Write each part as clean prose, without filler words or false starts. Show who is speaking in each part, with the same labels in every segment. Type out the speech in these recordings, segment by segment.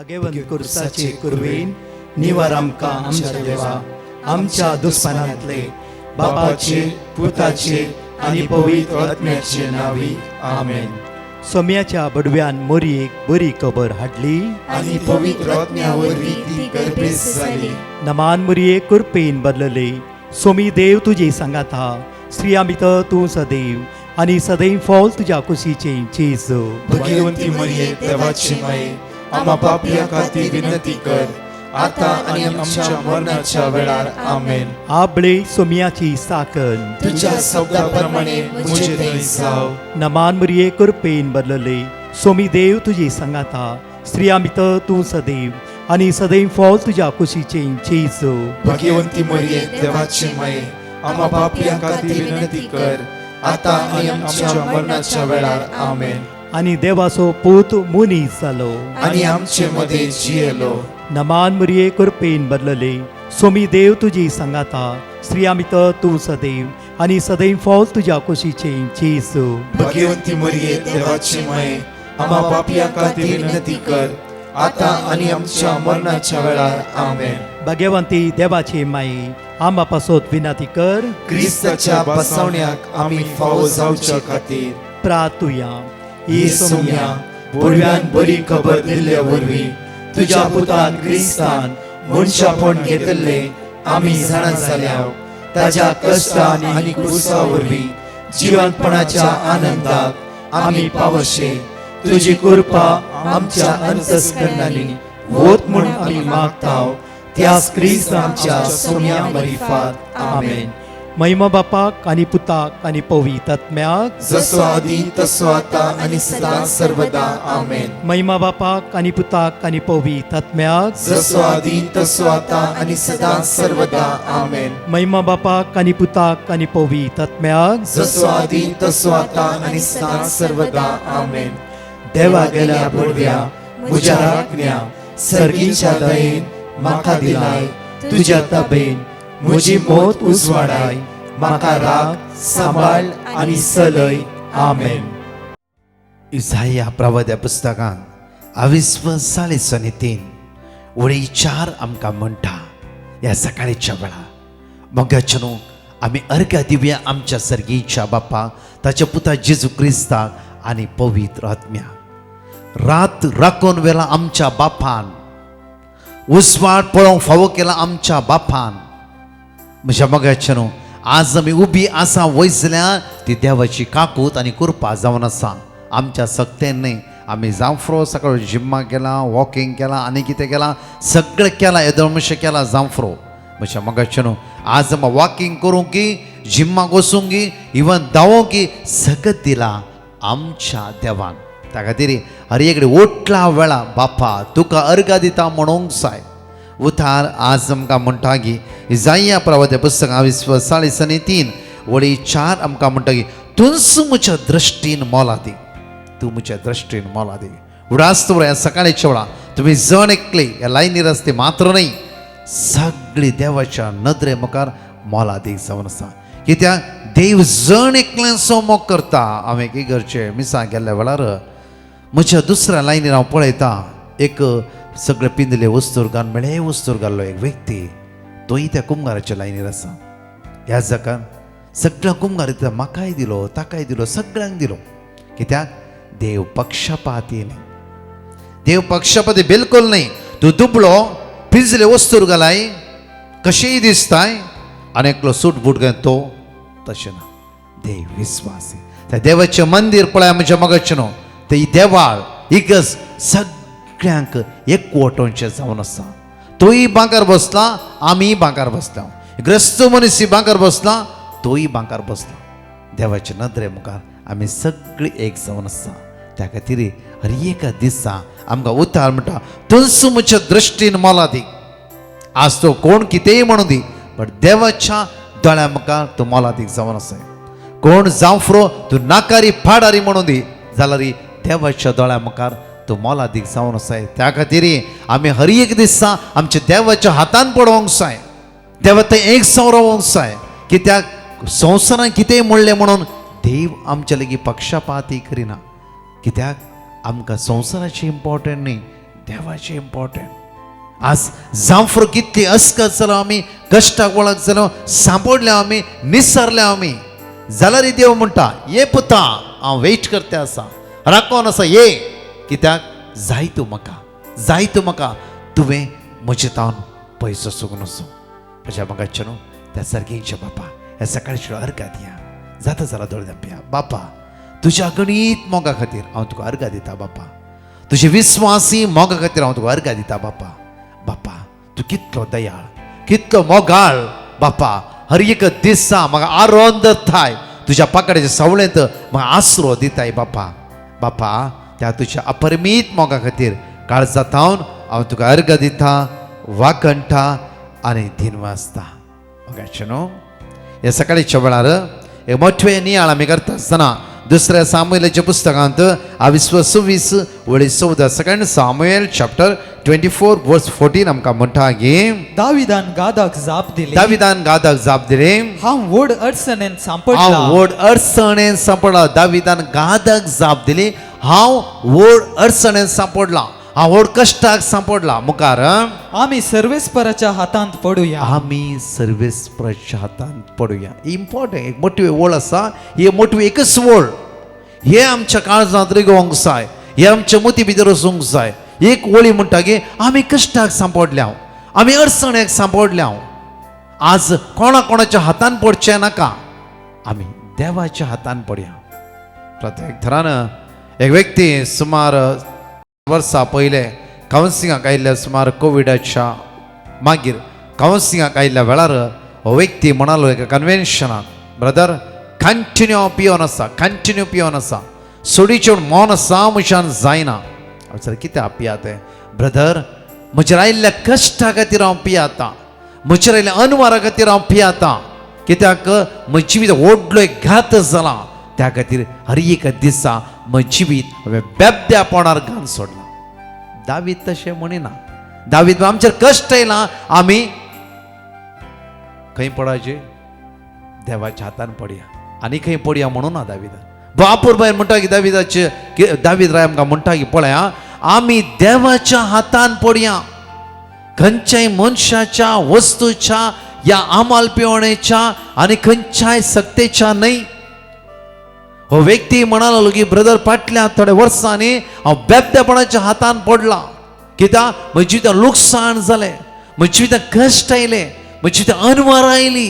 Speaker 1: भाग्यवंत कुर्साचे कुरवेन निवार आमकां आमच्या देवा आमच्या दुस्मनांतले बापाचे पुताचे आनी पवित्र आत्म्याचे नावी आमेन. सोम्याच्या बडव्यान मोरयेक बरी खबर हाडली
Speaker 2: आनी पवित्र आत्म्यावरवी ती गर्भेस जाली.
Speaker 1: नमान मोरये कुरपेन बदलले सोमी देव तुजे सांगात हा स्त्रिया भितर तूं सदैव आनी सदैव फॉल तुज्या कुशीचे जेजू.
Speaker 2: भाग्यवंती मरिये देवाची माये आम्हा पापियां खातीर विनंती कर आता आनी आमच्या मरणाच्या वेळार आमेन.
Speaker 1: आबळे सोम्याची साकन
Speaker 2: तुझ्या शब्दाप्रमाणे मुझे थंय जाव.
Speaker 1: नमान मोरये कुरपेन बदलले सोमी देव तुजे सांगात हा स्त्रिया भितर तूं सदैव आनी सदैव फॉल तुज्या कुशीचे जेजू.
Speaker 2: भाग्यवंती मरिये देवाची माये आम्हा पापियां खातीर विनंती कर आता आनी आमच्या मरणाच्या वेळार आमेन.
Speaker 1: आनी देवाचो पूत मुनीस जालो.
Speaker 2: आनी आमचे मध्ये जियेलो.
Speaker 1: नमान मोरये कुरपेन बदलले सोमी देव तुजी सांगात हा स्त्रिया भितर तूं सदैव आनी सदैव फॉल तुज्या कुशीचे जेजू.
Speaker 2: भाग्यवंती मरिये देवाची माये आम्हा पापियां खातीर विनंती कर आता आनी आमच्या मरणाच्या वेळार आमेन.
Speaker 1: भाग्यवंती देवाचे माये आंबा पासोत विनंती कर.
Speaker 2: क्रिस्ताच्या बसवण्याक आमी फावो जावच्या खातीर
Speaker 1: प्रार्थुया.
Speaker 2: ही सोम्या बडव्यान बरी खबर दिल्ल्या वरवीं तुज्या पुतान क्रिस्तान मनशापण घेतले आमी जाणा जाल्याव ताज्या कश्टान आनी क्रुसा वरवीं जिवंतपणाच्या आनंदाक आमी पावशे तुजी कृपा आमच्या अंतस्करणांनी वोत म्हूण आमी मागताव त्याच क्रिस्तांच्या सोम्या मरिफात आमेन.
Speaker 1: महिमा बापाक आनी पुताक आनी पवित्र आत्म्याक
Speaker 2: जसो आदी तसो आता आनी सदां सर्वदा आमेन.
Speaker 1: महिमा बापाक आनी पुताक आनी पवित्र आत्म्याक
Speaker 2: जसो आदी तसो आता आनी सदां सर्वदा आमेन.
Speaker 1: महिमा बापाक आनी पुताक आनी पवित्र आत्म्याक
Speaker 2: जसो आदी तसो आता आनी सदां सर्वदा आमेन. देवा गेल्या बडव्या म्हज्या राखण्या सर्गीच्या दयेन म्हाका दिलाय तुज्या ताबेन म्हजी मोत उजवाडाय म्हाका राख सांबाळ आनी चलय आमेन.
Speaker 3: इसाया प्रवाद्या पुस्तकांत 22:3 वळी 4 आमकां म्हणटा ह्या सकाळीच्या वेळा मोगाचें आमी अर्घ्य दिवया आमच्या सर्गीच्या बापा ताच्या पुता जेजू क्रिस्ताक आनी पवित्र आत्म्याक. रात राखून वेला आमच्या बापान उजवाड पळोवंक फावो केला आमच्या बापान. म्हज्या मोगाचें आज आमी उबी आसा वयसल्यान ती देवाची काकूत आनी कृपा जावन आसा. आमच्या सक्तेन आमी जांफ्रो सकाळ जिम्माक गेला वॉकिंग केला आनी कितें केलां सगळें केलां येदोळमशें केलां जांफ्रो. म्हज्या मोगाचें आज आमकां वॉकिंग करूंक की जिम्माक वचूंक की इवन धांवोंक की सगळें दिलां आमच्या देवान. त्या खातीर हर एक ओटला वेळा बापा तुका अर्घ दिता म्हणूंक जाय. उतार आज आमकां म्हणटा की इसाया प्रवाद्या पुस्तकां 22:3 वळी 4 आमकां म्हणटा की तुंच म्हज्या दृश्टीन मोला दी. तूं म्हज्या दृश्टीन मोला दी. उडास तो ह्या सकाळीच्या वेळा तुम्ही जण एकले ह्या लायनीर आसते मात्र न्ही सगळी देवाच्या नदरे मुखार मोला दी जावन आसा. कित्याक देव जण एकल्यांचो मोग करता. हांवें कितें करचें मिसां गेल्ल्या वेळार म्हज्या दुसऱ्या लायनीर हांव पळयता एक सगळे पिंजले वस्तूर घालून मेळे वस्तूर घाल्लो एक व्यक्ती तोय त्या कुंभाराच्या लायनीर आसा. ह्या जगान सगळ्या कुंभार म्हाकाय दिलो ताकाय दिलो सगळ्यांक दिलो. कित्याक देव पक्षपाती न्ही. देव पक्षपाती बिलकुल न्ही. तूं दुबळो पिंजले वस्तूर घालाय कशेंय दिसताय आनी एकलो सूट बूट घाल तो तशें ना. देव विस्वासी. त्या देवाचें मंदीर पळय म्हज्या मोगाचें न्हू ते देवाळ इगज सगळ्यांक एकवटोवचें जावन आसा. तोय बांकार बसला आमी बांकार बसला. ग्रस्त मनीस बांकार बसला तोय बांकार बसला. देवाच्या नदरे मुखार आमी सगळीं एक जावन आसा. त्या खातीर हर एका दिसा आमकां उतार म्हणटा तुंच म्हज्या दृश्टीन मोला दी. आज तो कोण कितेंय म्हणूं दी पण देवाच्या दोळ्या मुखार तूं मोला दी जावन आसा. कोण जांफ्रो तूं नाकारी फाडारी म्हणूं दी जाल्यार देवाच्या दोळ्या मुखार तूं मोला दीक जावन आसाय. त्या खातीर आमी हर एक दिसा आमच्या देवाच्या हातान पडोवंक जाय. देवा थंय एक जावन रावंक जाय. कित्याक संवसारान कितेंय म्हणलें म्हणून देव आमच्या लेगीत पक्षपाती करिना. कित्याक आमकां संवसाराचें इम्पॉर्टंट न्ही देवाचे इम्पॉर्टंट आज जांफर कितली अस्कत जालो आमी कश्टाक वळख जालो सांपडले आमी निसरले आमी जाल्यार देव म्हणटा ये पुता हांव वेट करता आसा राखोन आसा ये कित्याक जाय तूं म्हाका तुवें म्हजे तावन पयसो सोगून वचो म्हज्या मगाचे न्हू त्या सर्गेच्या बापा ह्या सकाळच्या अर्घा दिया जाता जाल्यार दोळे धांपया बापा तुज्या गणीत मोगा खातीर हांव तुका अर्घा दिता बापा तुजे विस्वासी मोगा खातीर हांव तुका अर्घा दिता बापा बापा तूं कितलो दयाळ कितलो मोगाळ बापा हर एक दिसा म्हाका आरोंद थाय तुज्या पाकड्याच्या सवळेंत म्हाका आसरो दिताय बापा बापा त्या तुज्या अपरिमीत मोगा खातीर काळजांत हांव तुका अर्घ दिता वाकणटा आनी दिनवासता मोगाचे न्हू ह्या सकाळीच्या वेळार एक मोठे नियाळ आमी करता आसतना दुसऱ्या सामुएलाच्या पुस्तकांत 26 वळी 14 सेकंड सामुएल चॅप्टर 24 वर्स 14 आमकां म्हणटा की
Speaker 2: दाविदान गादाक जाप दिली
Speaker 3: दाविदान गादाक जाप दिली
Speaker 2: हांव व्हड अडचणेंत सांपडला
Speaker 3: हांव व्हड अडचणेंत सांपडला दाविदान गादाक जाप दिली हांव व्हड अडचणेंत सांपडला हांव व्हड कश्टाक सांपडला मुखार
Speaker 2: आमी सर्वेस्पराच्या हातांत पडुया
Speaker 3: आमी सर्वेस्पराच्या हातांत पडुया इम्पॉर्टंट एक मोठी वळ आसा ही मोठी एकच वळ हे आमच्या काळजांत रिगोवंक जाय हे आमच्या मती भितर वचूंक जाय एक वळी म्हणटा की आमी कश्टाक सांपडल्या आमी अडचणेक सांपडल्या आज कोणाच्या हातान पडचें नाका आमी देवाच्या हातान पडया प्रत्येक थरान एक व्यक्ती सुमार वर्सां पयले कावन्सिलिंगाक आयिल्ल्या सुमार कोविडाच्या मागीर कावन्सिलिंगाक आयिल्ल्या वेळार हो व्यक्ती म्हणालो एका कन्वेन्शनाक ब्रदर कंटिन्यू पियोन आसा सोडीचे मौन आसा म्हज्यान जायना हांव कित्याक पिया तें ब्रदर म्हजेर आयिल्ल्या कश्टा खातीर हांव पियाता म्हजेर आयिल्ल्या अनवरा खातीर हांव पियाता कित्याक म्हजें जिवीत व्हडलो एक घात जाला त्या खातीर हर एक दिसा म्हजें जिवीत हांवें बेबद्यापणार घालन सोडलां दावीद तशें म्हणिना दावीद आमचेर कश्ट येयला आमी खंय पडायचे देवाच्या हातान पडया आनी खंय पडया म्हणून ना दाविदान बापूर बायर म्हणटा की दावीद राय आमकां म्हणटा की पळया आमी देवाच्या हातान पडया खंयच्याय मनशाच्या वस्तूच्या या आमालपिवणेच्या आनी खंयच्याय सक्तेच्या न्हय हो व्यक्ती म्हणालो की ब्रदर फाटल्या थोड्या वर्सांनी हांव बेबद्यापणाच्या हातान पडला कित्याक म्हज्या जिवितांत लुकसाण जालें म्हज्या जिवितांत कश्ट आयले म्हज्या जिवितांत अनवर आयली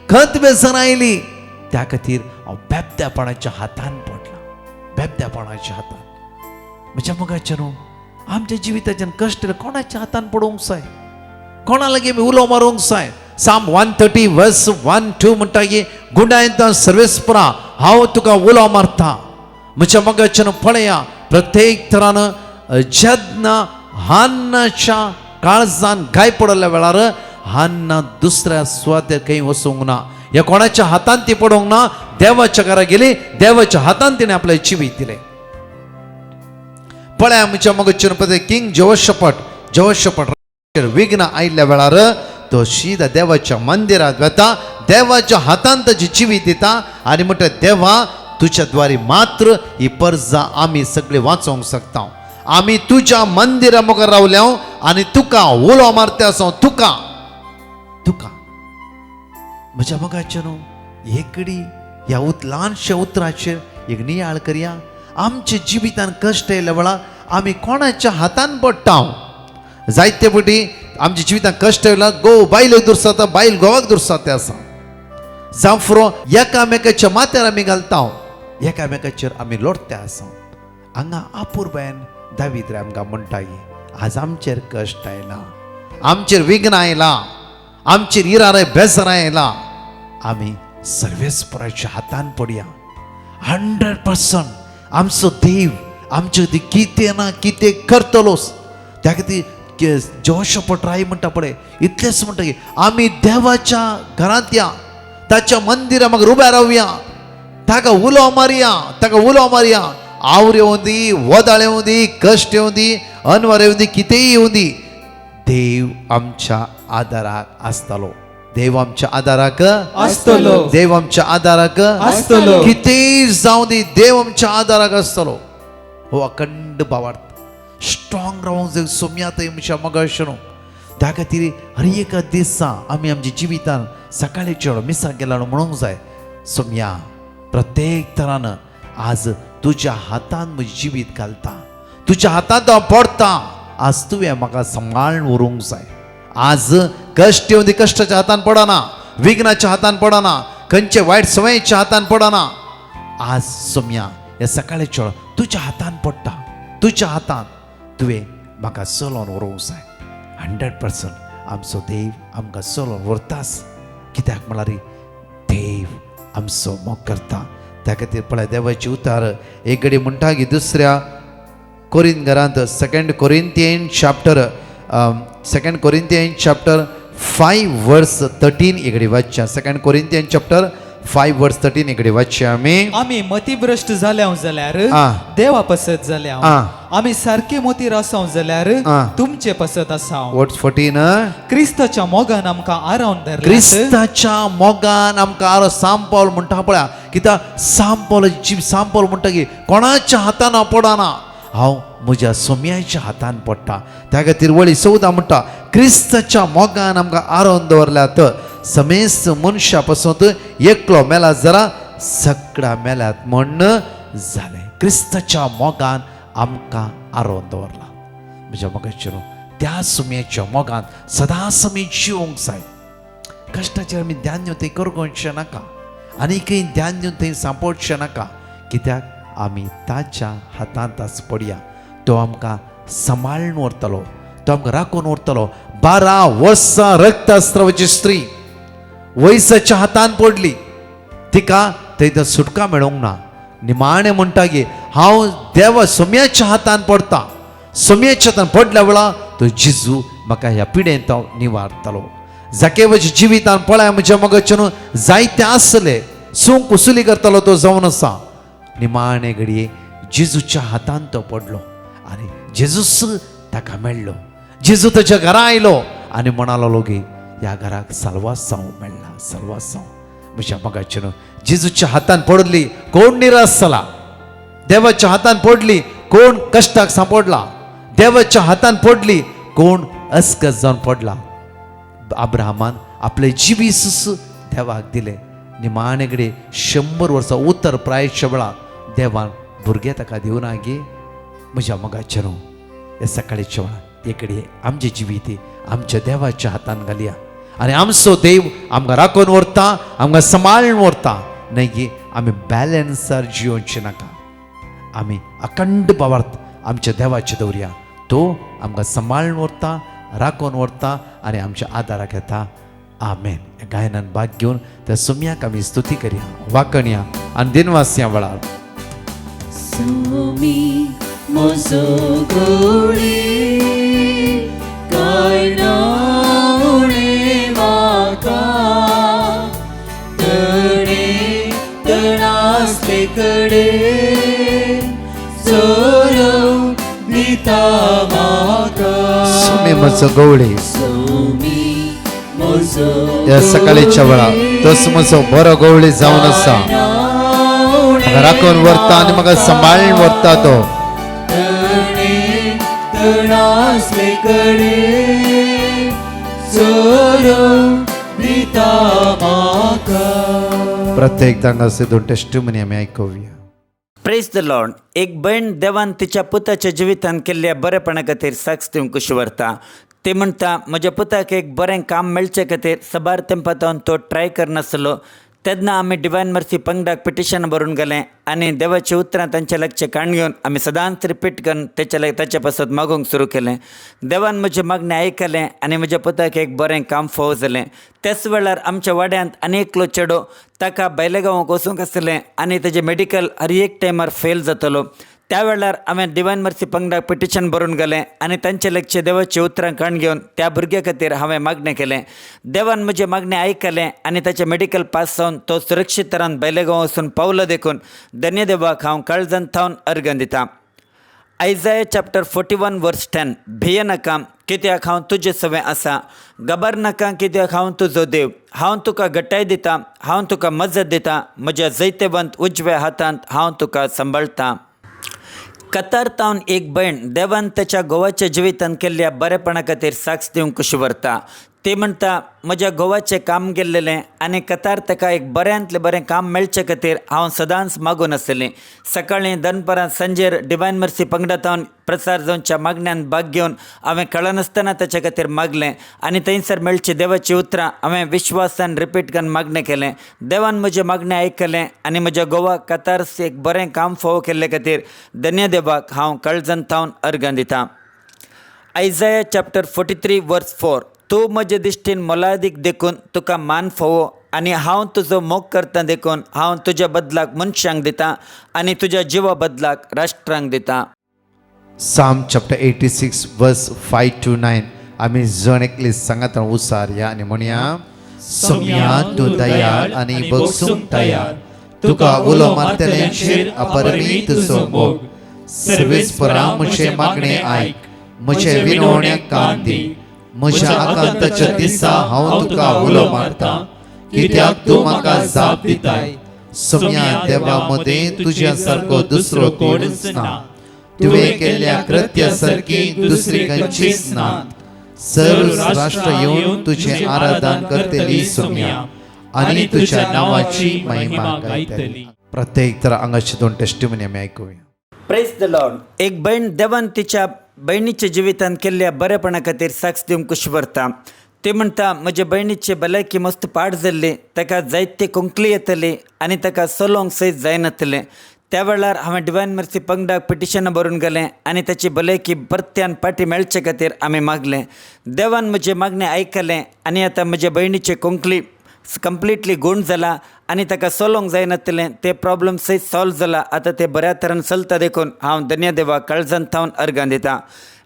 Speaker 3: खंत बेसन आयली त्या खातीर हांव बेबद्यापणाच्या हातान पडला बेबद्यापणाच्या हातान म्हज्या मोगाचे न्हू आमच्या जिविताच्यान कश्ट कोणाच्या हातान पडोवंक जाय कोणा लागीं आमी उलो मारूंक जाय Psalm 130 verse 1-2 म्हणटा की गुणायंता सर्वेस्परा हांव तुका उलो मारता म्हज्या मोगाच्यान पळया प्रत्येक तरान जेन्ना हान्नाच्या काळजान गाय पडल्या वेळार हान्ना दुसऱ्या सुवातेर खंय वचूंक ना ह्या कोणाच्या हातान ती पडोवंक ना देवाच्या घरा गेली देवाच्या हातान तिणें आपलें जिवीत दिलें पळया म्हज्या मोगाच्यान पळय किंग जोशपट विघ्न आयिल्ल्या वेळार तो शीद देवाच्या मंदिरात वता देवाच्या हातान ताची जिवीत दिता आनी म्हणटा देवा तुज्या द्वारे मात्र ही परजा आमी सगळे वाचोवंक शकता आमी तुज्या मंदिरा मुखार रावल्या आनी तुका उलो मारता आसा तुका म्हज्या मोगाचे न्हू एकडी ह्या ल्हानशा उतराचेर एक नियाळ करया आमच्या जिवितान कश्ट येयल्या वेळार आमी कोणाच्या हातान पडटा जायते फावटी आमच्या जिवितांत कश्ट येयला बायल दुरसाता बायल घोवाक दुरसाते आसा जावं फुरो एकामेकाच्या माथ्यार आमी घालता एकामेकाचेर आमी लोटते आसा हांगा आपुरबायन दावीद रे आमकां म्हणटा आज आमचेर कश्ट आयला आमचेर विघ्न आयला आमचेर इरारे बेजारां आयला आमी सर्वेस्पराच्या हातान पडया 100% आमचो देव आमचे खातीर कितें ना कितें करतलोच त्या खातीर जोशपट राय म्हणटा पळय इतलेंच म्हणटा की आमी देवाच्या घरांत या ताच्या मंदिरा मागीर उबे रावया ताका उलो मारया आवरे येवं दी वदाळ येवं दी कश्ट येवं दी अनवर येवं दी कितेंय येवं दी देव आमच्या आदाराक आसतलो देव आमच्या आदाराक
Speaker 2: आसतलो
Speaker 3: देव आमच्या आदाराक
Speaker 2: आसतलो
Speaker 3: कितेंय जावं दी देव आमच्या आदाराक आसतलो हो अखंड भावार्थ स्ट्रॉंग रावंक जाय सोम्या थंय म्हज्या मोगाचें त्या खातीर हर एका दिसा आमी आमच्या जिवितान सकाळी चेडो मिसा गेला म्हणूंक जाय सोम्या प्रत्येक तरान आज तुज्या हातान म्हजें जिवीत घालता तुज्या हातांत हांव पडटा आज तुवें म्हाका सांबाळून व्हरूंक जाय आज कश्ट येवन ती कश्टाच्या हातान पडना विघ्नाच्या हातान पडना खंयचे वायट संवयच्या हातान पडना आज सोम्या हे सकाळी चेडो तुज्या हातान पडटा तुज्या हातान तुवें म्हाका चलोवन व्हरूंक जाय 100% आमचो देव आमकां चलोवन व्हरताच कित्याक म्हळ्यार देव आमचो मोग करता त्या खातीर पळय देवाची उतार एक घडी म्हणटा की दुसऱ्या कोरिंथरांत 2 कोरिंथियन चॅप्टर 5 वर्स 13 एक घडी वाचच्या 2 कोरिंथियन चॅप्टर 5 वर्स 13 एक घडी वाचच्या
Speaker 1: आमी मतीभ्रश्ट जाल्या जाल्यार
Speaker 3: आ.
Speaker 1: देवा पसत जाल्या
Speaker 3: आ.
Speaker 1: आमी सारखे मोतीर आसाव जाल्यार
Speaker 3: आ.
Speaker 1: तुमचे पसत आसाव
Speaker 3: वर्स 14
Speaker 1: क्रिस्ताच्या मोगान आमकां आरावन धरल्यात
Speaker 3: क्रिस्ताच्या मोगान आमकां आरो सांपल म्हणटा पळय कित्याक सांपल म्हणटा की कोणाच्या हातान हांव पडना हांव म्हज्या सोम्याच्या हातान पडटा त्या खातीर वळी 14 म्हणटा क्रिस्ताच्या मोगान आमकां आरोवन दवरल्यात समेस्त मनशा पासून एकलो मेला जरा सगळा मेल्यात म्हणून जालें क्रिस्ताच्या मोगान आमकां आरोवन दवरला म्हज्या मोगाचेर त्या सोम्याच्या मोगान सदां समी जिवंक जाय कश्टाचेर आमी ध्यान दिवन थंय करगोवचें नाका आनीकय ध्यान दिवन थंय सांपडचें नाका कित्याक आमी ताच्या हातांत आज पडया तो आमकां सांबाळून व्हरतलो तो आमकां राखून व्हरतलो 12 वर्सां रक्तस्त्रावाची स्त्री वयसाच्या हातान पडली तिका थंय सुटका मेळोंक ना निमाणें म्हणटा की हांव देवा सोम्याच्या हातान पडटा सोम्याच्या हातान पडल्या वेळा तो जेजू म्हाका ह्या पिडेंत हांव निवारतलो जाकेवाच्या जिवितान पळय म्हज्या मोगाचें जायते आसले सूंक कुसुली करतलो तो जावन आसा निमाणे घडये जेजूच्या हातान तो पडलो आनी जेजूस ताका मेळ्ळो जेजू ताच्या घरा आयलो आनी म्हणालो लोगी ह्या घराक साल्वासांव मेळ्ळा साल्वासांव म्हज्या मोगाचें जेजूच्या हातान पडली कोण निराश जाला देवाच्या हातान पडली कोण कश्टाक सांपडला देवाच्या हातान पडली कोण अस्कस जावन पडला अब्राहमान आपले जिवीस देवाक दिले निमाणे घडये 100 वर्सां उत्तर प्रायच्या वेळा देवान भुरगे ताका दिवना गे म्हज्या मोगाचें हे सकाळीच्या वेळा एक आमचे जिवीत आमच्या देवाच्या हातान घालया आनी आमचो देव आमकां राखून व्हरता आमकां सांबाळून व्हरता न्हय की आमी बॅलन्सार जियोवचें नाका आमी अखंड भावार्थ आमच्या देवाचे दवरया तो आमकां सांबाळून व्हरता राखून व्हरता आनी आमच्या आदाराक येता आमेन ह्या गायनान भाग घेवन त्या सोम्याक आमी स्तुती करया वाकणया आनी दिनवास ह्या वेळार
Speaker 4: सोमी म्हजो गोळी काय ना उणें म्हाका तणासले कडेन चोरव दिता म्हाका
Speaker 3: सोमी म्हजो गवळी
Speaker 4: सोमी म्हजो
Speaker 3: ह्या सकाळीच्या वेळा तस म्हजो बरो गवळी जावन आसा राखून व्हरता आनी म्हाका सांबाळून व्हरता तो
Speaker 4: तणासले कडेन चोरव दिता म्हाका
Speaker 3: प्रत्येक तांकां दोन टेस्टिमनी आमी आयकुया
Speaker 5: प्रेज द लॉर्ड एक भयण देवान तिच्या पुताच्या जिवितान केल्ल्या बरेपणा खातीर साक्ष दिवंक कशी व्हरता ते म्हणटा म्हज्या पुताक एक बरें काम मेळचे खातीर सबार तेंपातावन तो ट्राय करनासलो तेन्ना आमी डिवायन मर्सी पंगडाक पिटिशन बरोवन गेलें आनी देवाची उतरां तांचे लागचे काण घेवन आमी सदांच रिपीट करून ताचे पासत मागूंक सुरू केलें देवान म्हजें मागणें आयकलें आनी म्हज्या पुताक एक बरें काम फावो जालें त्याच वेळार आमच्या वाड्यांत आनीकलो चेडो ताका बैलेगांवाक वचूंक आसलें आनी ताजें मेडिकल हर एक टायमार फेल जातलो त्या वेळार हांवें डिवायन मर्सी पंगडाक पिटिशन बरोवन गेलें आनी तांचे लागचे देवाची उतरां काण घेवन त्या भुरग्या खातीर हांवें मागणें केलें देवान म्हजें मागणें आयकलें आनी ताचें मेडिकल पास जावन तो सुरक्षीत तरान बैलेगांव वचून पावलो देखून धन्य देवाक हांव काळजांत थावन अर्घ दितां आयजाया चॅप्टर 41 वर्स 10 भिये नाका कित्याक हांव तुजे सवें आसा गबर नाका कित्याक हांव तुजो देव हांव तुका घटाय दितां हांव तुका मजत दितां म्हज्या जैतेवंत उजव्या हातांत हांव तुका सांबाळटां कतारतावन एक भयण देवान त्याच्या घोवाच्या जिवितान केल्ल्या बरेपणा खातीर साक्ष दिवंक कशी व्हरता. ते म्हणटा म्हज्या घोवाचें काम गेल्लेलें आनी कतार ताका एक बऱ्यांतलें बरें काम मेळचे खातीर हांव सदांच मागून आसलें. सकाळीं दनपरां सांजेर डिवायन मर्सी पंगडातावन प्रसार जावच्या मागण्यान भाग घेवन हांवें कळनासतना ताचे खातीर मागलें आनी थंयसर मेळची देवाची उतरां हांवें विश्वासान रिपीट करून मागणें केलें. देवान म्हजें मागणें आयकलें आनी म्हज्या घोवाक कतार्स एक बरें काम फावो केल्ले खातीर धन्य देवाक हांव काळजांतावन अर्गां दितां. आयझाया चॅप्टर 43 वर्स 4. तूं म्हजे दिश्टीन मोलादीक देखून तुका मान फावो आनी हांव तुजो मोग करता देखून हांव तुज्या बदलाक मनशांक दितां आनी तुज्या जिवा बदलाक राष्ट्रांक दितां.
Speaker 3: Psalm chapter 86 verse 5 to 9. आम्ही जण एकली सांगात उसार या आणि म्हणया सोम्या तू दयाळ आणि बगसूंक तयार तुका उलो मारतल्यांचेर अपरमी तुजो मोग सर्वेस्परा म्हजे मागणे आयक म्हजे विनवण्याक कान दी म्हज्या आकांताच्या दिसा हांव तुका उलो मारता कित्याक तूं म्हाका जाप दिताय. सोम्या देवा मदें तुज्या सारको दुसरो कोणूच ना तुवें केल्ल्या कृत्या सारकी दुसरी खंयचीच ना. सर्व राष्ट्र येवन तुझे आराधन करतली सोम्या आणि तुझ्या नावाची महिमा गायतली. प्रत्येक तर अंगाची 2 टेस्टिमनी आमी ऐकूया.
Speaker 5: Praise the Lord. एक भयण देवान तिच्या बहिणीच्या जिवितान केल्ल्या बरेपणा खातीर साक्ष दिवंक कशी व्हरता. ते म्हणटा म्हजे बहिणीचे भलायकी मस्त पाड जाल्ली, ताका जायते कुंकली येतली आनी ताका चलोवंक सयत जायनातलें. त्या वेळार हांवें डिवायन मर्सी पंगडाक पिटिशनां बरोवन गेलें आनी ताची भलायकी परत्यान पाटी मेळचे खातीर आमी मागलें. देवान म्हजें मागणें आयकलें आनी आतां म्हजे बहिणीचे कुंकली कंप्लिटली गूण जाला आनी ताका चलोवंक जायनातलें. तें प्रॉब्लम सयत सॉल्व जाला. आतां तें बऱ्या तरेन चलता देखून हांव धन्य देवाक काळजांतावन अर्गां दितां.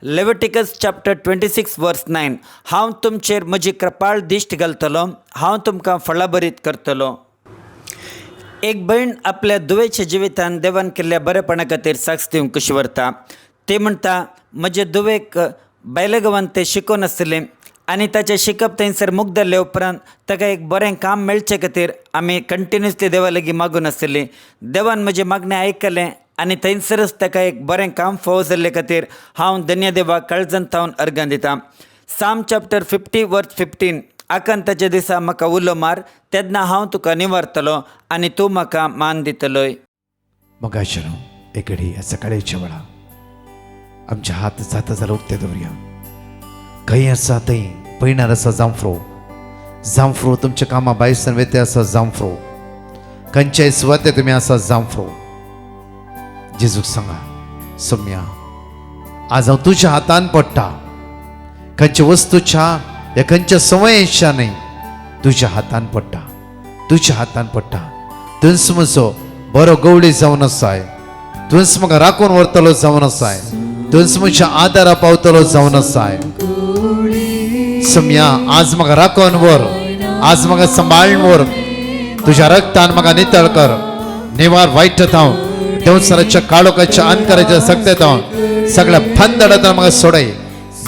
Speaker 5: लेविटिकस चॅप्टर 26 वर्स 9. हांव तुमचेर म्हजी कृपाळ दिश्ट घालतलो, हांव तुमकां फळां बरीत करतलो. एक भयण आपल्या दुवेच्या जिवितान देवान केल्ल्या बरेपणा खातीर साक्ष दिवंक कशी व्हरता. ते म्हणटा म्हजे दुवेक भायल्या गांवांत तें शिकोवन आसलें आनी ताचें शिकप थंयसर मुक्त जाल्ले उपरांत ताका एक बरें काम मेळचे खातीर आमी कंटिन्युअसली देवा लागीं मागून आसलीं. देवान म्हजें मागणें आयकलें आनी थंयसरच ताका एक बरें काम फावो जाल्ले खातीर हांव धन्य देवाक काळजांतावन अर्गां दितां. साम चॅप्टर 50 वर्स 15. आकांताच्या दिसा म्हाका उलो मार, तेन्ना हांव तुका निवारतलो आनी तूं म्हाका मान दितलोय.
Speaker 3: मग एक घडी या सकाळीच्या वेळा आमचे हात जाता जाल्यार उक्ते दवरया. खंय आसा थंय पळयणार आसा जांफ्रो तुमच्या कामा भायर वेते आसा जांफ्रो खंयच्याय सुवाते तुमी आसा जांफ्रो जेजूक सांगा सोम्या आज हांव तुज्या हातान पडटा. खंयच्या वस्तूच्या या खंयच्या संवयेच्या न्हय तुज्या हातान पडटा तुज्या हातान पडटा. तुंस म्हजो बरो गवळी जावन आसाय, तुंस म्हाका राखून व्हरतलो जावन आसाय, तुंस म्हज्या आदारा पावतलो जावन आसाय. सोम्या आज म्हाका राखून व्हर, आज म्हाका सांबाळून व्हर, तुज्या रक्तान म्हाका नितळ कर. निवार वायटांत देवसराच्या काळोखाच्या अंधकाराच्या सक्तेत सगळ्या फंदडांतल्यान म्हाका सोडय.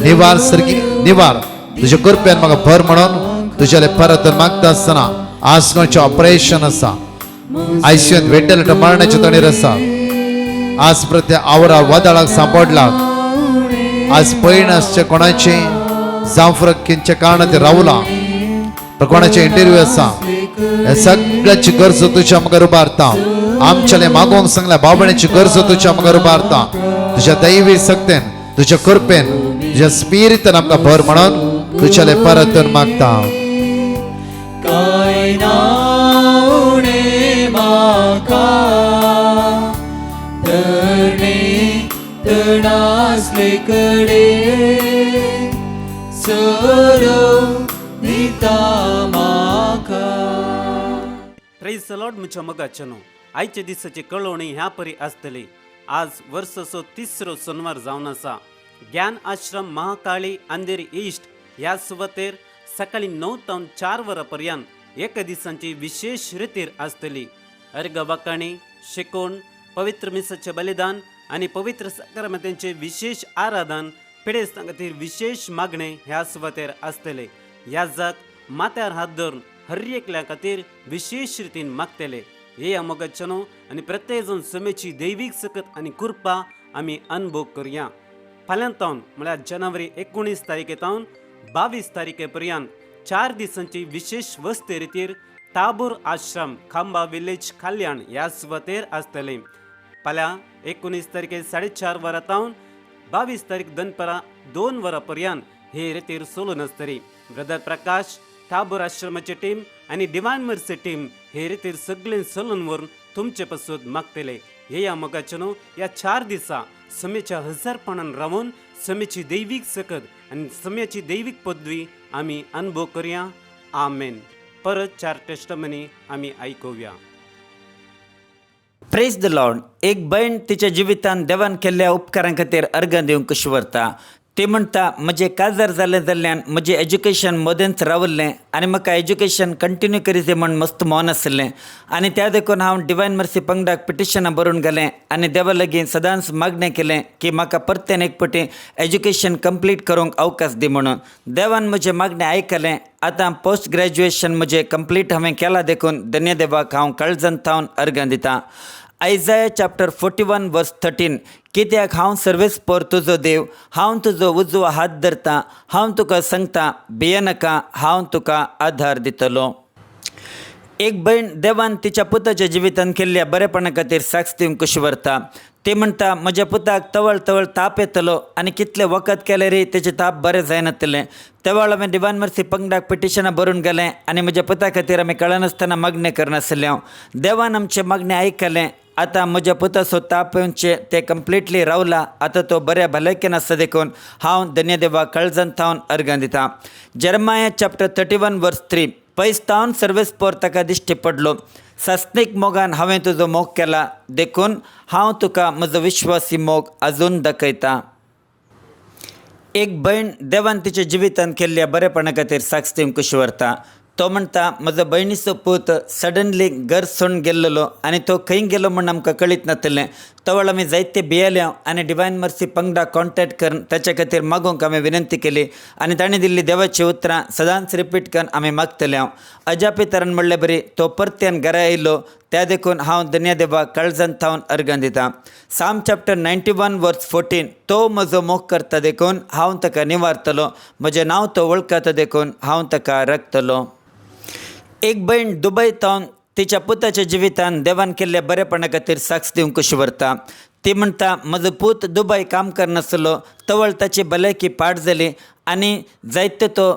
Speaker 3: निवार सारकी निवार तुज्या कृपेन म्हाका भर म्हणून तुज्याले परत मागता आसतना आज कोणाचें ऑपरेशन आसा, आयसीयूंत वेड्डेले मरणाच्या तणीर आसा, आज प्रत्येक आवरा वादळाक सांपडला, आज पळयनासचे कोणाचे जांफ्रकींचे कारण ते रावला, कोणाचे इंटरव्यू आसा, हे सगळ्याची गरज तुज्या म्हाका उबारता. आमच्याले मागोवंक सांगल्या बाबण्याची गरज तुज्या म्हाका उबारता. तुज्या दैवी सक्तेन तुज्या कृपेन तुज्या स्पिरितान आमकां भर म्हणून तुज्याले परतून मागता.
Speaker 4: काय ना उणे म्हाका तरणे तणासले कडे सोरो दिता म्हाका.
Speaker 6: Praise the Lord. म्हज्या मोगाचेनो आयचे दिसाची कळवणी ह्या परी आसतली. आज वर्साचो 3रो सोनवार जावन आसा. ज्ञान आश्रम महाकाळी अंधेरी ईस्ट ह्या सुवातेर सकाळी 9 ते 4 वरां पर्यंत एका दिसांची विशेष रितीर आसतली. अर्गवाकाणी, शिकोण, पवित्र मिसाचे बलिदान आनी पवित्र साक्रामेंतांचे विशेष आराधन, पिडेस्तां खातीर विशेष मागणे ह्या सुवातेर आसतले. याजक माथ्यार हात धरून हर एकल्या खातीर विशेष रितीन मागतले. हे मोगाचनो आनी प्रत्येक जण समेची दैवीक सकत आनी कृपा आमी अनुभव करुया. फाल्यांतावन म्हळ्यार जानेवारी 19 तारखेतावन 22 तारखे पर्यंत 4 दिसांची विशेष वस्ते रितीर ताबोर आश्रम खांबा विलेज कल्याण ह्या सुवातेर आसतले. फाल्यां 19 तारखे 4:30 वरांतावन 22 तारीख दनपरां 2 वरां पर्यंत हे रितीर चलून आसतली. ब्रदर प्रकाश, ताबोर आश्रमाची टीम आनी डिवायन मर्सी टीम हे रितीर सगळे चलून व्हरून तुमचे पासून मागतले. हे या मोगाचें ह्या 4 दिसां समेच्या हजारपणान रावून समेची दैवीक सकत आनी समेची दैवीक पदवी आमी अनुभव करुया. आमेन. परत 4 टेस्टमनी आमी आयकुया.
Speaker 5: Praise the Lord. एक बयण तिच्या जिवितान देवान केल्ल्या उपकारां खातीर अर्घ दिवंक कशी व्हरता. ती म्हणटा म्हजें काजार जालें जाल्ल्यान म्हजें एज्युकेशन मदेंच रावल्लें आनी म्हाका एज्युकेशन कंटिन्यू करीत म्हण मस्त मोन आसलें आनी त्या देखून हांव डिवायन मर्सी पंगडाक पिटिशनां बरोवन गेलें आनी देवा लागीं सदांच मागणें केलें की म्हाका परतेन एक पटी एज्युकेशन कंप्लीट करूंक अवकाश दी म्हणून. देवान म्हजें मागणें आयकलें. आतां पोस्ट ग्रॅज्युएशन म्हजें कंप्लीट हांवें केलां देखून धन्य देवाक हांव काळजांतावन अर्घ दितां. आयजाया चॅप्टर 41 वर्स 13. कित्याक हांव सर्वेस्पर तुजो देव, हांव तुजो उजवो हात धरतां, हांव तुका सांगतां भियेनाका, हांव तुका आधार दितलो. एक बयण देवान तिच्या पुताच्या जिवितान केल्ल्या बरेपणा खातीर साक्ष दिवंक कशी व्हरता. ती म्हणटा म्हज्या पुताक तवळ तवळ ताप येतलो आनी कितले वखद केल्यारय तेचें ताप बरें जायनातलें. तेवळ हांवें डिवायन मर्सी पंगडाक पिटिशनां बरोवन गेलें आनी म्हज्या पुता खातीर आमी कळनासतना मागणें करनासले. देवान आमचें मागणें आयकलें. आतां म्हज्या पुताचो ताप येवचे तें कंप्लिटली रावला. आतां तो बऱ्या भलायकेन आसा देखून हांव धन्य देवाक काळजांतावन अर्घ दितां. जेरमाया चॅप्टर 31 वर्स 3. पयसतावन सर्वेस्पर ताका दिश्टी पडलो. सासणीक मोगान हांवें तुजो मोग केला देखून हांव तुका म्हजो विश्वासी मोग आजून दाखयतां. एक बयण देवान तिच्या जिवितान केल्ल्या बरेपणा खातीर साक्ष दिवंक कशी व्हरता. तो म्हणटा म्हजो भयणीचो पूत सडनली घर सोडून गेल्लो आनी तो खंय गेलो म्हूण आमकां कळीत नासलें. तवळ आमी जायते भियेल्या आनी डिवायन मर्सी पंगडाक कॉन्टॅक्ट करून ताचे खातीर मागूंक हांवें विनंती केली आनी ताणें दिल्ली देवाची उतरां सदांच रिपीट करून आमी मागतले. अजापी तरान म्हणलें बरी तो परत्यान घरा येयलो. त्या देखून हांव धन्य देवाक काळजांतावन अर्घ दितां. साम चॅप्टर 91 वर्स 14. तो म्हजो मोग करता देखून हांव ताका निवारतलो, म्हजें नांव तो वळखता देखून हांव ताका राखतलो. एक बयण दुबयतावन तिच्या पुताच्या जिवितान देवान केल्ल्या बरेपणा खातीर साक्ष दिवंक कशी व्हरता. ती म्हणटा म्हजो पूत दुबय काम करनासलो. तवळ ताची भलायकी पाड जाली आनी जायते तो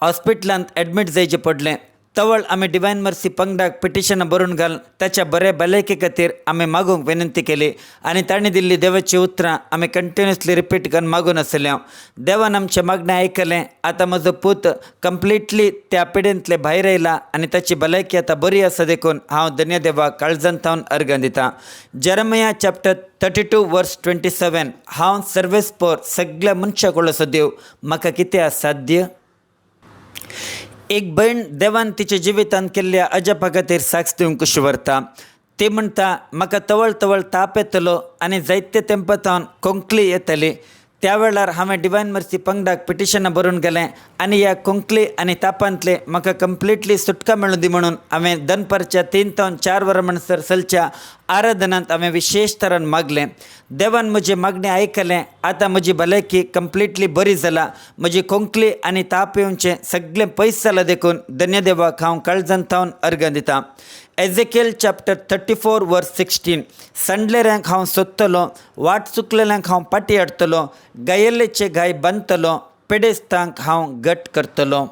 Speaker 5: हॉस्पिटलांत एडमीट जायचें पडलें. तवळ आमी डिवायन मर्सी पंगडाक पिटिशनां बरोवन घालून ताच्या बरे भलायके खातीर आमी मागूंक विनंती केली आनी ताणें दिल्ली देवाची उतरां आमी कंटिन्युअसली रिपीट करून मागून आसले. देवान आमचें मागणें आयकलें. आतां म्हजो पूत कंप्लिटली त्या पिडेंतले भायर येयला आनी ताची भलायकी आतां बरी आसा देखून हांव धन्य देवाक काळजांतावन अर्घ दितां. जेरमाया चॅप्टर 32 वर्स 27. हांव सर्वेस्पर सगळ्या मनशां कळसो देव, म्हाका कितें असाध्य. एक बयण देवान तिच्या जिवितान केल्ल्या अजापा खातीर साक्ष दिवंक कशी व्हरता. ती म्हणटा म्हाका तवळ तवळ ताप येतलो आनी जायते तेंपातावन कोंकली येतली. त्या वेळार हांवें डिवायन मर्सी पंगडाक पिटिशनां बरोवन गेलें आनी ह्या कोंकली आनी तापांतले म्हाका कंप्लिटली सुटका मेळूं दी म्हणून हांवें दनपारच्या 3 ते 4 वरां म्हणसर चलच्या आराधनांत हांवें विशेश तरान मागलें. देवान म्हजें मागणें आयकलें. आतां म्हजी भलायकी कंप्लिटली बरी जाला. म्हजी कोंकली आनी ताप येवचें सगळें पयस जालां देखून धन्य देवाक हांव काळजांतावन अर्घ दितां. एजेकिएल चॅप्टर 34 वर्स 16. सांडलेल्यांक हांव सोदतलो, वाट चुकलेल्यांक हांव पाटी हाडटलो, गायिल्लेचे गाय बांदतलो, पेडेस्तांक हांव घट करतलो.